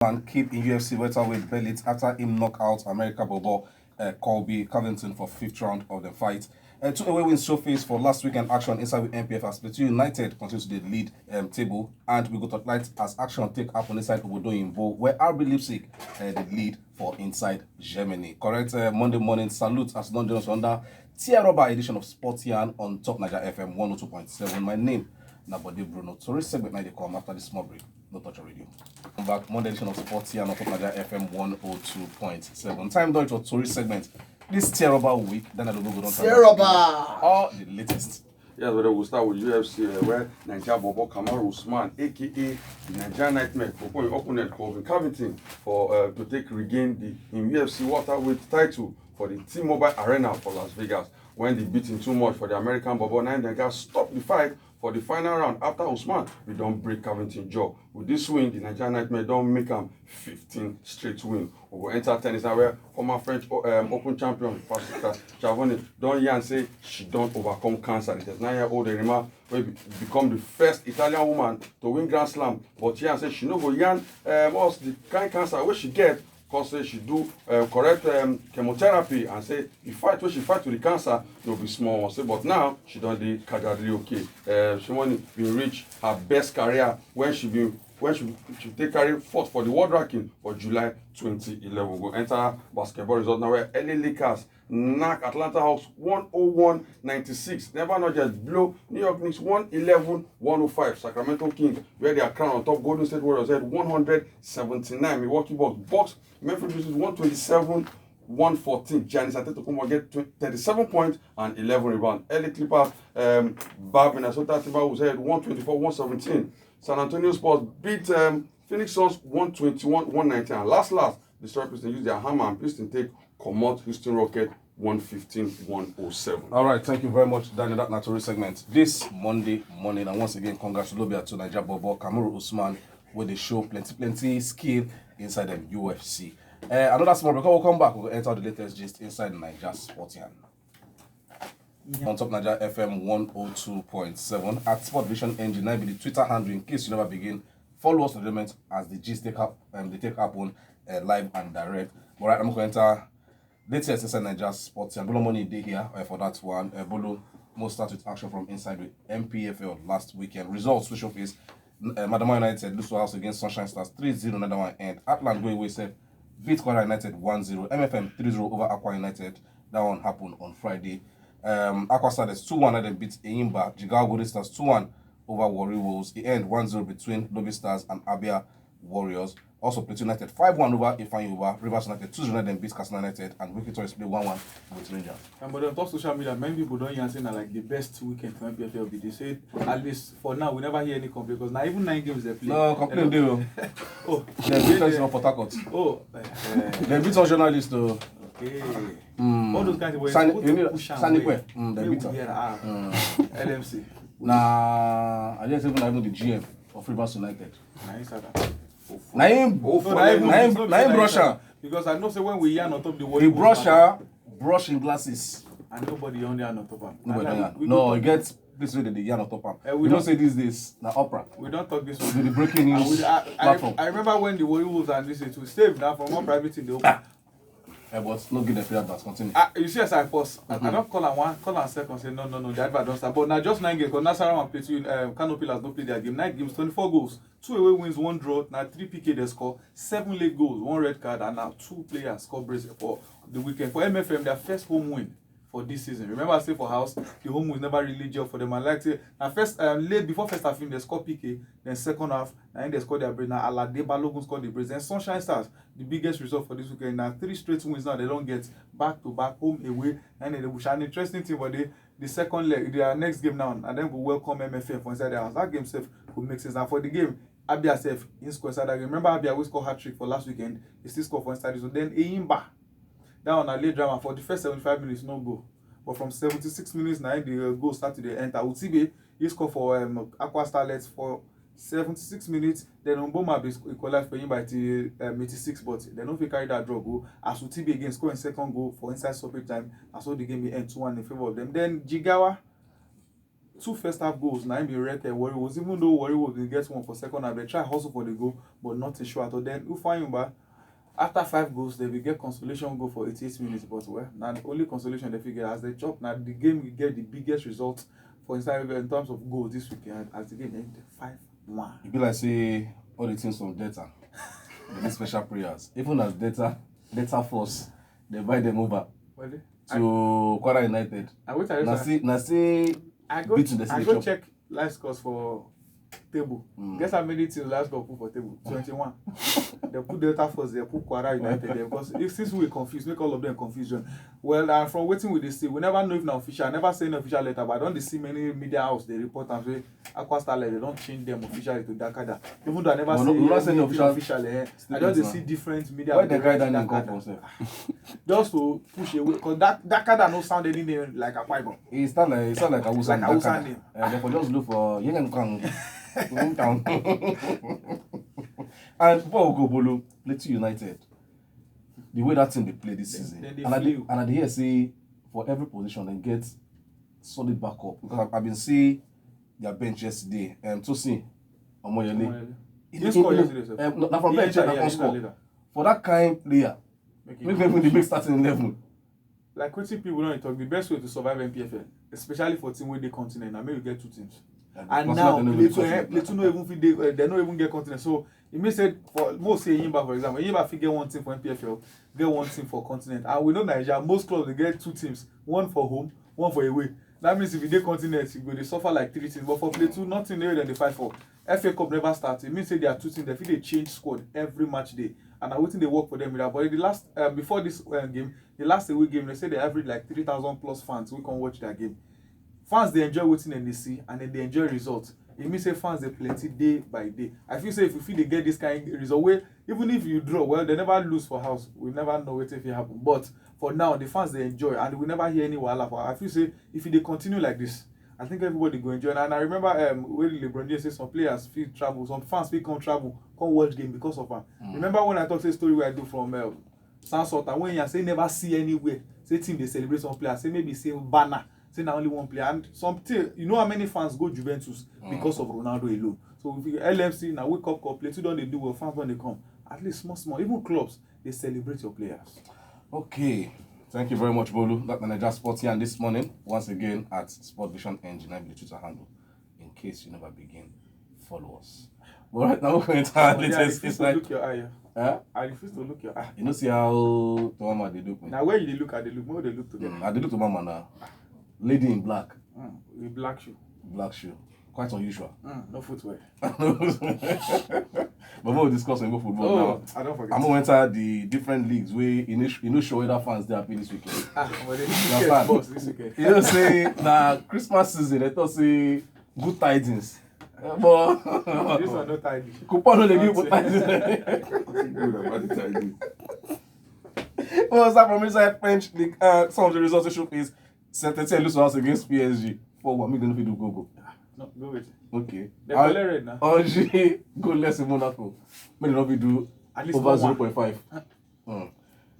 Man keep in UFC welterweight belts after him knock out America Bobo Colby Covington for fifth round of the fight. Two away wins showcase for last weekend action inside with MPF as Plateau United continues to the lead table, and we go to light as action take up on inside Obodo Imbo where RB Leipzig the lead for inside Germany. Correct Monday morning salute as London was under Tier Rubber edition of Sportian on top Naija FM 102.7. My name Nabode Bruno. Tourist segment now they come after this small break. No touch radio. Come back, Monday edition of Sportian on top Naija FM 102.7. Time done for tourist segment. This Tier Rubber week, then I don't go down. Tier Rubber! All the latest. Yes, but we'll start with UFC, where Naija Bobo Kamaru Usman, aka the Naija Nightmare, proposing opponent Colby Covington for to regain the UFC welterweight title for the T-Mobile Arena for Las Vegas. When they beat him too much for the American Bobo, now they got stopped the fight for the final round after Usman. We don't break Covington's jaw. With this win, the Nigerian Nightmare don't make him 15 straight win. We will enter tennis now where former French Open champion Pascal Chavoni don't yan say she don't overcome cancer. The 39-year-old Rima will become the first Italian woman to win Grand Slam. But yan say she no go yan what's the kind of cancer where she get. Cause say she do correct chemotherapy and say the fight where she fight with the cancer no be small one. Say but now she don't dey casually okay. She want to reach her best career when she take carry fourth for the world ranking for July 2011. We go enter basketball result now where LA Lakers knock Atlanta Hawks 101-96. Never not just blow New York Knicks 111-105. Sacramento Kings where they are crowned on top. Golden State Warriors had 179. Milwaukee Bucks Memphis Grizzlies 127-114. Giannis Antetokounmpo get 37 points and 11 rebounds. LA Clippers Minnesota Timberwolves had 124-117. San Antonio Spurs beat Phoenix Suns 121-119. And last, the Detroit Pistons use their hammer and Pistons take Comot Houston Rocket 115-107. All right, thank you very much, Daniel. That natural segment this Monday morning, and once again, congratulations to Naija Bobo Kamaru Usman where they show plenty skill inside the UFC. Another small break. We'll come back. We'll enter the latest gist inside Naija Sportian. On top Naija FM 102.7 at Sport Vision Engine. Now be the Twitter handle in case you never begin. Follow us on the element as the gist take up on live and direct. All right, I'm going to enter latest inside Naija Sportian. Bolo money day here for that one. Bolo most start with action from inside with MPFL last weekend. Results which showcase Madama United lose to house against Sunshine Stars 3-0 another one, and Atlant go away safe beat Kwara United 1-0. MFM 3-0 over Aqua United. That one happened on Friday. Aqua Stars 2-1 and then beat Eimba. Jigawa Golden Stars 2-1 over Warrior Wolves. It end 1-0 between Lobby Stars and Abia Warriors. Also Plateau United 5-1 over Ifeanyi Uba. Rivers United 2-0 then beat Katsina United, and Wiki Toys play 1-1 with Rangers. But on top social media, many people don't hear saying that like the best weekend for MPFL. They say at least for now we never hear any complaint because now even 9 games they play. No complaint though. Oh, they beat us in Port Harcourt. Oh, they beat some journalists though. Okay. All those kinds of ways. Sanikwe. They beat us. LMC. Nah, I just even the GM of Rivers United. Naim brusher. Because I know say when we yarn on top the wall. The brusher brushing glasses. And nobody on there on top. No, it gets this way the yarn on top. We don't say these days na opera. We don't talk this one. With the breaking news platform. I remember when the Warriors and this to save now from one private in the open. But no give the player that continue. You see as I pause, I don't call and second say no, the advert don't start. But now just 9 games, because Nasarawa and Plateau Canopy has not played their game. 9 games, 24 goals, 2 away wins, 1 draw, now 3 PK they score, 7 late goals, 1 red card, and now 2 players score brace for the weekend. For MFM, their first home win for this season. Remember I say for house, the home was never really job for them. And like say, now first late before first half they score PK, then second half, and they score their brace. Now Alade Balogun scored the brace. Then Sunshine Stars, the biggest result for this weekend. Now 3 straight wins now they don't get back to back home away. And then they will an interesting thing, but the second leg, their next game now, and then we welcome MFM for inside their house. That game safe could make sense. And for the game, Abia safe in score inside that game. Remember Abia we scored hat trick for last weekend. He still scored for inside. So then Eimba. That one a late drama for the first 75 minutes, no goal. But from 76 minutes now, the goal started to enter. Utibe, he scored for Aqua Starlets for 76 minutes. Then Mboma equalized for him by 86, but they don't carry that draw goal. As Utibe again scoring second goal for inside stoppage time, and so the game will end 2-1 in favor of them. Then Jigawa two first half goals. Now be rated Warri was, even though Warri was get one for second half, they try hustle for the goal, but not a sure at all. Then we find back. After 5 goals, they will get consolation goal for 88 minutes. But well, now the only consolation they figure as they chop. Now the game will get the biggest result for inside in terms of goals this weekend as the game ended 5-1. It be like say all the things from data, the special prayers. Even as data force, they buy them over to Kwara United. Now see, I go check live scores for table. Guess how many teams last got put for table? 21. They put Delta Force, they put Kwara United there because since we confused, make all of them confusion. Well, from waiting with this, we never know if now official. I never say an official letter, but I don't see many media house they report and say Aqua Starlight they don't change them officially to Dakada. Even though I never say any official. I just see different media. Why the guy that name come from self? Just to push away because Dakada no sound any name like a Bible. It sound like a Wusa Dakada. name. Therefore just look for Yengen Kang. And before we go Bolo, Plateau United, the way that team they play this season, and I hear say for every position they get solid backup because I've been seeing their bench yesterday. Tosin Omoyele. He scored yesterday. Now from bench I can score. For that kind player, make them the big starting 11. Like what people don't talk, the best way to survive MPFL, especially for team where they continent, I mean you get 2 teams. And now Plateau no even fit they don't even get continent. So it may say for most say Yimba for example, Yimba fit get 1 team for MPFL, get 1 team for continent. And we know Naija, most clubs they get 2 teams, 1 for home, 1 for away. That means if you get continent, you go they suffer like 3 teams. But for Plateau, nothing there than they fight for. FA Cup never starts. It means say there are 2 teams. They feel they change squad every match day. And I waiting they work for them with that. But the last before this game, the last away game, they say they average like 3,000 plus fans who can watch that game. Fans they enjoy waiting and they see, and then they enjoy results. It means say fans they plenty day by day. I feel say if you feel they get this kind of result, where even if you draw, well they never lose for house. We never know what if it happen. But for now, the fans they enjoy, and we never hear any wahala. I feel say if they continue like this, I think everybody go enjoy. And I remember when LeBron James say some players feel travel, some fans feel come travel, come watch game because of her. Remember when I talk say story where I do from Sansota when you say never see anywhere, say team they celebrate some players, say maybe say banner. Say now only 1 player and something you know how many fans go Juventus because of Ronaldo alone. So if you LFC now wake up Plateau don't they do well, fans when they come. At least small, even clubs, they celebrate your players. Okay. Thank you very much, Bolu. That's Naija Sports here and this morning, once again at Sport Vision Engine, I believe Twitter handle. In case you never begin, follow us. But right now we're going to our latest. It's like look your eye. I refuse to look your eye. You know see how Mama they look me. Now where you they look at they look, where they look together. I they look to Mama now. Lady in black. With black shoe. Black shoe. Quite unusual. No footwear. But we'll discuss on football now. I don't forget. I'm going to enter the different leagues where you know show whether fans they happy this weekend. This weekend. You know say na Christmas season they thought say good tidings. But this one no tidings. Coupon no dey give good tidings. Well, start from inside French league. Some of the results we show is Saint-Etienne lose house against PSG. For what? Me gonna do go. No, go with it. Okay. They're red now. Angers goalless in Monaco. Me not do at least over 0.5.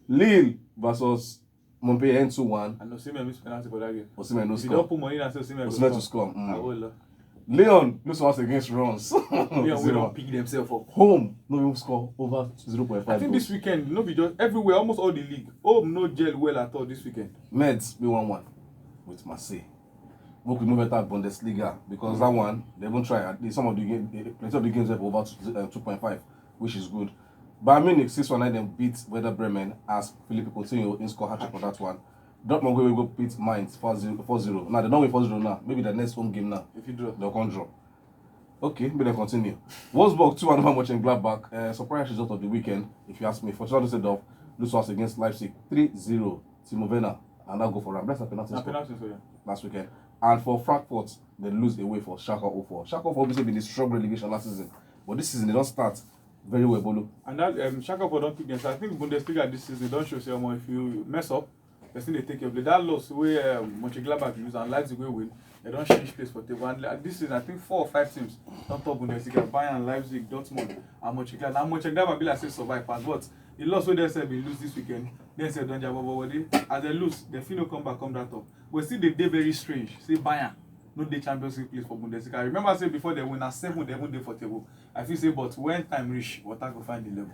Lille versus Montpellier 2-1. And Osimhen miss penalty for that game. Osimhen no If you score. don't put money in and say Osimhen To score. I will. Leon lose house against Reims. Leon will not pick themselves up. Home no even score over 0.5. I think this weekend, no be just everywhere, almost all the league. Home no gel well at all this weekend. Meds be 1-1 with Marseille. We could move better Bundesliga because that one they won't try. At least some of the game, plenty of the games have over 2.5, which is good. Bayern Munich 6-1 them beat Werder Bremen as Philippe Coutinho in score hat-trick for that one. Dortmund will go beat Mainz 4-0. Now they don't win 4-0 now. Maybe the next home game now. If you draw, they'll come draw. Okay, maybe they continue. Wolfsburg 2-1 over Mönchengladbach. Surprise result of the weekend, if you ask me. For Düsseldorf lose us against Leipzig 3-0. Timo Werner and I'll go for them. That's a penalty score last weekend. And for Frankfurt, they lose away for Schalke 04. Schalke 04 obviously been the strong relegation last season, but this season they don't start very well, Bolo. And that Schalke 04 don't pick them. So I think Bundesliga this season don't show more. If you mess up, they still they take your play. That loss where Mönchengladbach lose and Leipzig will win, they don't change place for table. And this season I think 4 or 5 teams on top Bundesliga: Bayern, Leipzig, Dortmund, and Mönchengladbach. Now Mönchengladbach be like say survive pass, but the loss where they said we lose this weekend, they said don't jab over. As they lose, they feel no come back, come that up. But still they very strange. Say Bayern no dey Champions League place for Bundesliga. I remember say before they win na 7 they even dey for table. I feel say but when time reach, water go find the level.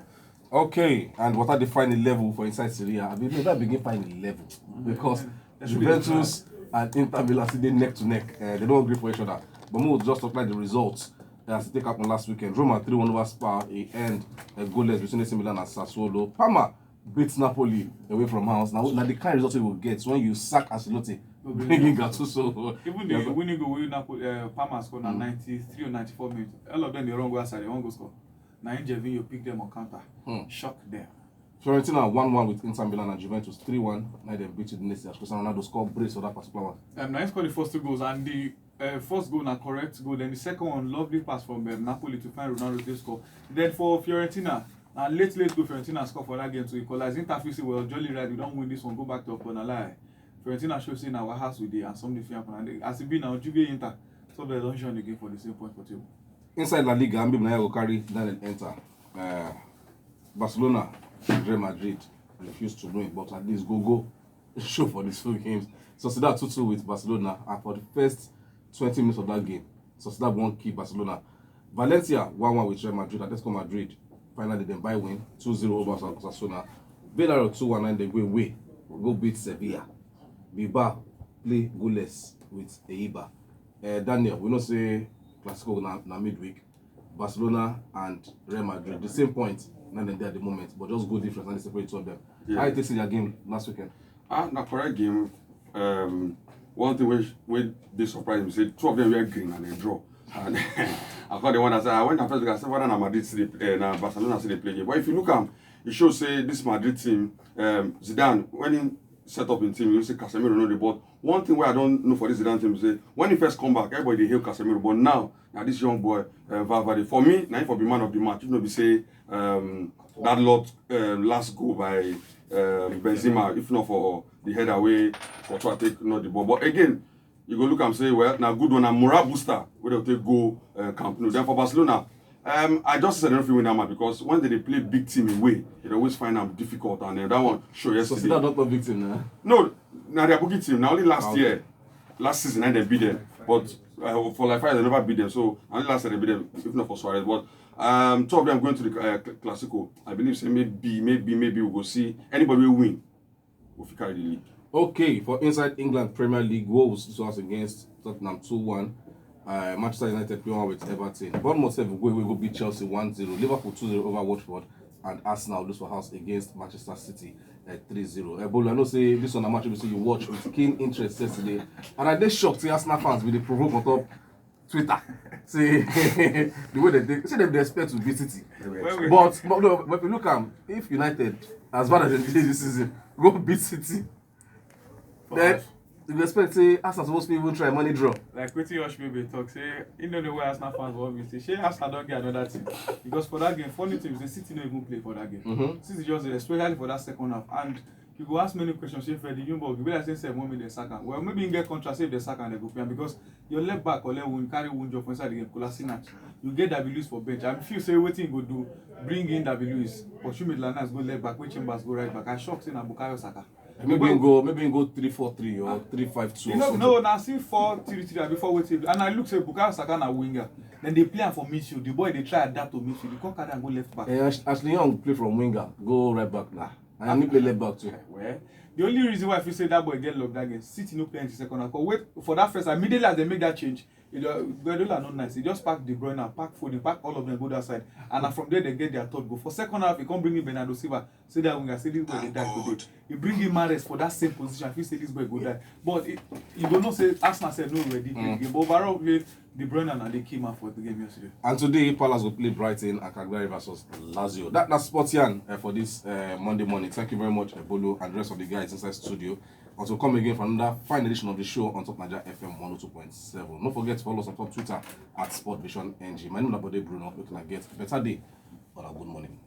Okay, and what are the final level for inside Syria? I mean, never begin finding level because Juventus and Inter Milan sit neck to neck. They don't agree for each other. But we'll just talk like the results as it take up on last weekend. Roma 3-1 over Spa, a end goalless between AC Milan and Sassuolo. Parma beats Napoli away from house. Now the kind of result you will get when you sack Ancelotti, bringing Gattuso. Even the winning goal with Napoli, Parma scored na 93 or 94 minutes. All of them they wrong go outside, they won't go score. Now Injevin you pick them on counter. Shock them. Fiorentina 1-1 with Inter Milan and Juventus 3-1. Now they beat the next year. Cristiano Ronaldo scored brace for that particular one. Now he scored the first 2 goals and the first goal na correct goal. Then the second one lovely pass from Napoli to find Ronaldo to score. Then for Fiorentina, late goal Fiorentina score for that game to equalize. Inter feel say well jolly right we don't win this one go back to up on a lie. Fiorentina show say now our house with and something fit happen and as it be now Juve Inter so they don't join again for the same point for table. Inside La Liga, Ambim Naya will carry Daniel Enter. Barcelona and Real Madrid refused to win, but at least go show for these 2 games. Sociedad 2-2 with Barcelona, and for the first 20 minutes of that game, Sociedad won key Barcelona. Valencia 1-1 with Real Madrid, Atletico Madrid finally then by win 2-0 over Osasuna. Villarreal 2-1 and they go beat Sevilla. Bilbao play goalless with Eibar. Daniel, we know say Clasico na midweek. Barcelona and Real Madrid, the same point, not there at the moment, but just go different and separate 2 of them. Yeah. How you take their game last weekend? Na correct game. One thing which they surprised me, say 2 of them were green and they draw. And I called the one that said, I went and first look, I said, whether Madrid na Barcelona still play game. But if you look at it shows say this Madrid team, Zidane, when he set up in team, you see Casemiro know the but one thing where I don't know for this Zidane team is say when he first come back, everybody they hail Casemiro, but now this young boy, Valverde, for me, now for be man of the match, you know, be say that lot last goal by Benzema, if not for the head away, for to take not the ball. But again, you go look and say, well, now good one, and morale booster, where they'll take go Camp Nou. Then for Barcelona, I just said I don't feel win that match because when they play big team away, they always find them difficult, and that one show yesterday. So not big team now. No, now they're booking team. Now only last season, and they beat them. But for like 5 years, they never beat them. So only last year they beat them, if not for Suarez. But 2 of them going to the Clasico. I believe say maybe we'll go see anybody will win. We'll carry the league. Okay, for inside England Premier League, Wolves this was against Tottenham 2-1. Manchester United 3-1 with Everton. Bournemouth will beat Chelsea 1-0. Liverpool 2-0 over Watford. And Arsenal lose for house against Manchester City 3-0. Bolu, I know say this one a match you watch with keen interest yesterday. And I did shocked see Arsenal fans with the provoke on top Twitter. See the way they expect to beat City. But if you look at if United, as bad as they did this season, go beat City, then you expect say Arsenal supposed to even try money draw. Like wetin Yosh maybe talk say you know the way Arsenal fans want me say shey Arsenal don't get another team because for that game funny thing is the City no even play for that game. City just especially for that second half and you go ask many questions say for the Jumbo you be like say 7 million they sack am. Well maybe you get contract say if they sack am they go pay am because your left back or left wing carry one job for inside the game Kolasinac. You get David for bench. I feel say wetin you go do bring in David Luiz pursue Midlands go left back, wey Chambers go right back. I shock say na Bukayo Saka. Maybe you go 3-4-3 or 3-5-2. You know, no, now see 4-3-3 before waiting. And I look say Bukayo Saka na winger. Then they play for midfield. The boy they try adapt to midfield. They can't carry and go left back. Ashley Young play from winger, go right back now. And he play left back too. Well, the only reason why I feel say that boy get locked that game, City no play in the second half. But wait for that first, immediately as they make that change, Guardiola not nice. He just pack De Bruyne, pack Foden, pack all of them go that side, and from there they get their third goal. For second half, he can't bring in Bernardo Silva. Say that winger, say this boy they die today. He bring in Mahrez for that same position. I feel say this boy go die. But you don't know say Arsenal said no ready play game. But overall, De Bruyne and they came out for the game yesterday. And today, Palace will play Brighton and Cagliari versus Lazio. That's Sportian for this Monday morning. Thank you very much, Bolu, and the rest of the guys inside studio. And to come again for another fine edition of the show on top Naija FM 102.7. Don't forget to follow us on top Twitter at SportVisionNG. My name is Abode Bruno. You can get a better day or a good morning.